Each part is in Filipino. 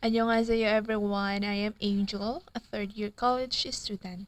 Annyeonghaseyo everyone, I am Angel, a third-year college student.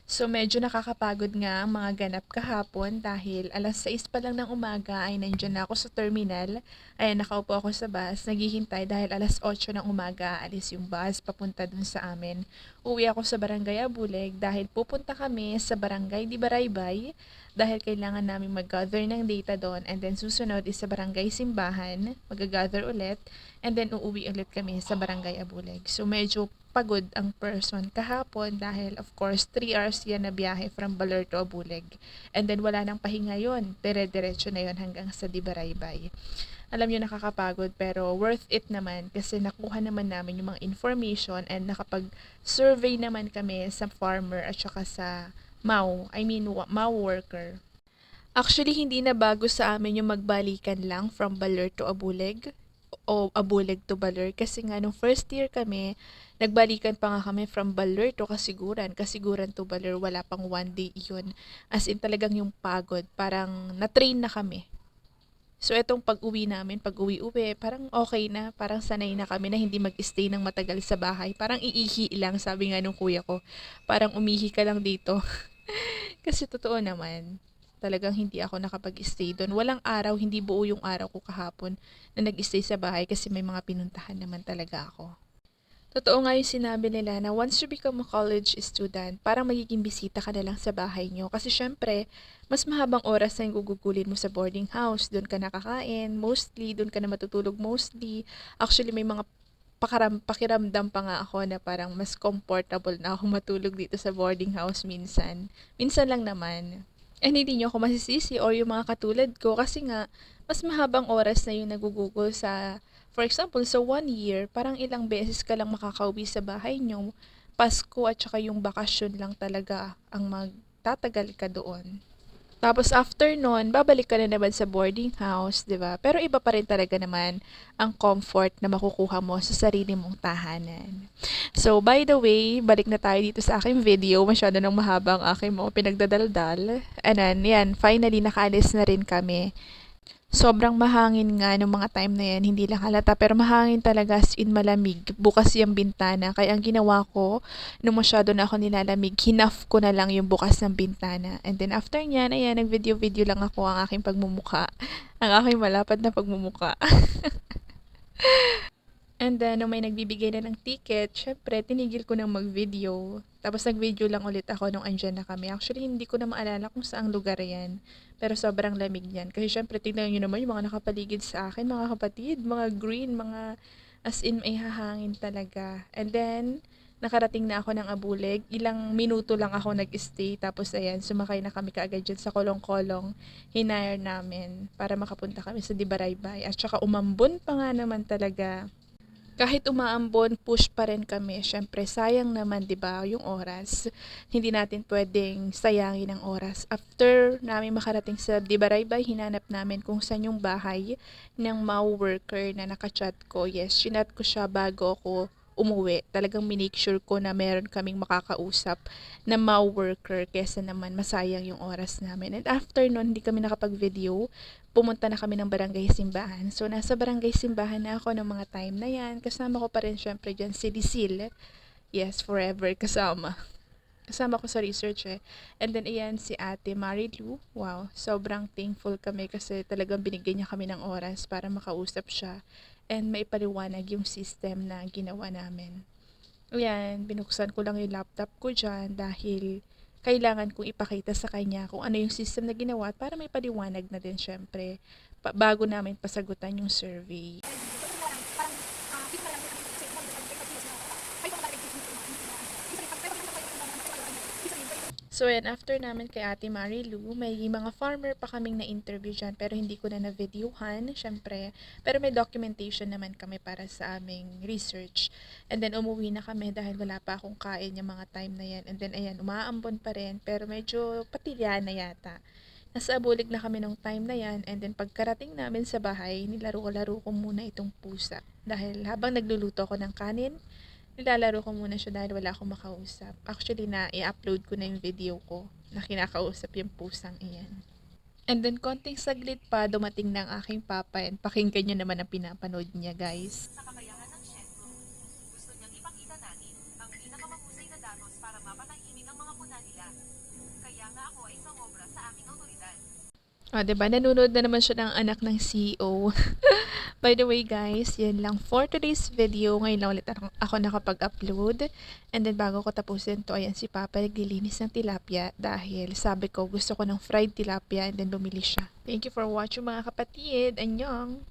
So medyo nakakapagod nga ang mga ganap kahapon dahil 6:00 pa lang ng umaga ay nandiyan na ako sa terminal. Ayan, nakaupo ako sa bus, naghihintay dahil 8:00 ng umaga alis yung bus papunta dun sa amin. Uwi ako sa Barangay Abuleg dahil pupunta kami sa Barangay Dibaraybay dahil kailangan namin mag-gather ng data doon, and then susunod is sa Barangay Simbahan, mag-gather ulit, and then uuwi ulit kami sa Barangay Abuleg. So medyo pagod ang person kahapon dahil of course 3 hours yan na biyahe from Baler to Abuleg. And then wala nang pahinga yon, dire-diretso na yon hanggang sa Dibaraybay. Alam nyo, nakakapagod pero worth it naman kasi nakuha naman namin yung mga information and nakapag-survey naman kami sa farmer at saka sa MAU worker. Actually, hindi na bago sa amin yung magbalikan lang from Baler to Abuleg o Abuleg to Baler kasi nga nung first year kami, nagbalikan pa nga kami from Baler to Kasiguran. Kasiguran to Baler, wala pang 1 day yun. As in talagang yung pagod, parang na-train na kami. So etong pag-uwi namin, pag-uwi-uwi, parang okay na, parang sanay na kami na hindi mag-stay ng matagal sa bahay. Parang iihi lang, sabi nga nung kuya ko. Parang umihi ka lang dito. Kasi totoo naman, talagang hindi ako nakapag-stay doon. Walang araw, hindi buo yung araw ko kahapon na nag-stay sa bahay kasi may mga pinuntahan naman talaga ako. Totoo nga yung sinabi nila na once you become a college student, parang magiging bisita ka na lang sa bahay nyo. Kasi syempre, mas mahabang oras na yung gugugulin mo sa boarding house. Doon ka nakakain, mostly. Doon ka na matutulog, mostly. Actually, may mga pakiramdam pa nga ako na parang mas comfortable na ako matulog dito sa boarding house minsan. Minsan lang naman. And hindi nyo ako masisisi or yung mga katulad ko kasi nga, mas mahabang oras na yung nagugugol sa, for example, sa 1 year, parang ilang beses ka lang makakauwi sa bahay nyo. Pasko at saka yung bakasyon lang talaga ang magtatagal ka doon. Tapos after nun, babalik ka na naman sa boarding house, 'di ba? Pero iba pa rin talaga naman ang comfort na makukuha mo sa sarili mong tahanan. So, by the way, balik na tayo dito sa aking video. Masyado nang mahaba ang aking mga pinagdadaldal. And then, yan, finally nakaalis na rin kami. Sobrang mahangin nga nung mga time na yan, hindi lang halata, pero mahangin talaga as in malamig. Bukas yung bintana. Kaya ang ginawa ko, nung masyado na ako nilalamig, hinaf ko na lang yung bukas ng bintana. And then after nyan, ayan, nag-video-video lang ako ang aking pagmumuka. Ang aking malapad na pagmumuka. And then, nung may nagbibigay na ng ticket, syempre, tinigil ko ng mag-video. Tapos, nag-video lang ulit ako nung andyan na kami. Actually, hindi ko na maalala kung saang lugar yan. Pero sobrang lamig yan. Kasi syempre, tignan nyo naman yung mga nakapaligid sa akin, mga kapatid, mga green, mga as in may hahangin talaga. And then, nakarating na ako ng Abuleg. Ilang minuto lang ako nag-stay. Tapos, ayan, sumakay na kami kaagad dyan sa kolong-kolong. Hinire namin para makapunta kami sa Dibaraybay. At saka umambon pa nga naman talaga. Kahit umaambon, push pa rin kami. Siyempre, sayang naman, 'di ba, yung oras. Hindi natin pwedeng sayangin ang oras. After namin makarating sa Dibaraybay, hinanap namin kung saan yung bahay ng MAU worker na nakachat ko. Yes, chinat ko siya bago ako umuwi. Talagang minake sure ko na meron kaming makakausap na MAU worker kesa naman masayang yung oras namin. And after nun, hindi kami nakapag-video, pumunta na kami ng Barangay Simbahan. So, nasa Barangay Simbahan na ako ng mga time na yan. Kasama ko pa rin syempre dyan si Lisil. Yes, forever kasama. Kasama ko sa research eh. And then, ayan, si Ate Marilu. Wow, sobrang thankful kami kasi talagang binigyan niya kami ng oras para makausap siya and maipaliwanag yung system na ginawa namin. Ayan, binuksan ko lang yung laptop ko dyan dahil kailangan kong ipakita sa kanya kung ano yung system na ginawa at para may paliwanag na din syempre bago namin pasagutan yung survey. So, and after namin kay Ate Marilu, may mga farmer pa kaming na-interview dyan, pero hindi ko na na-videohan, syempre. Pero may documentation naman kami para sa aming research. And then, umuwi na kami dahil wala pa akong kain yung mga time na yan. And then, ayan, umaambon pa rin, pero medyo patilya na yata. Nasa Abulig na kami nung time na yan, and then pagkarating namin sa bahay, nilaro-laro ko muna itong pusa. Dahil habang nagluluto ako ng kanin, nilalaro ko muna siya dahil wala akong makausap. Actually, na i-upload ko na yung video ko na kinakausap yung pusang iyan. And then, konting saglit pa, dumating na ang aking papa and pakinggan nyo naman ang pinapanood niya, guys. 'Di ba nanonood na naman siya ng anak ng CEO. By the way guys, yan lang for today's video. Ngayon lang ulit ako nakapag-upload. And then bago ko tapusin to, ayan si Papa naglilinis ng tilapia dahil sabi ko gusto ko ng fried tilapia and then bumili siya. Thank you for watching mga kapatid. Annyeong!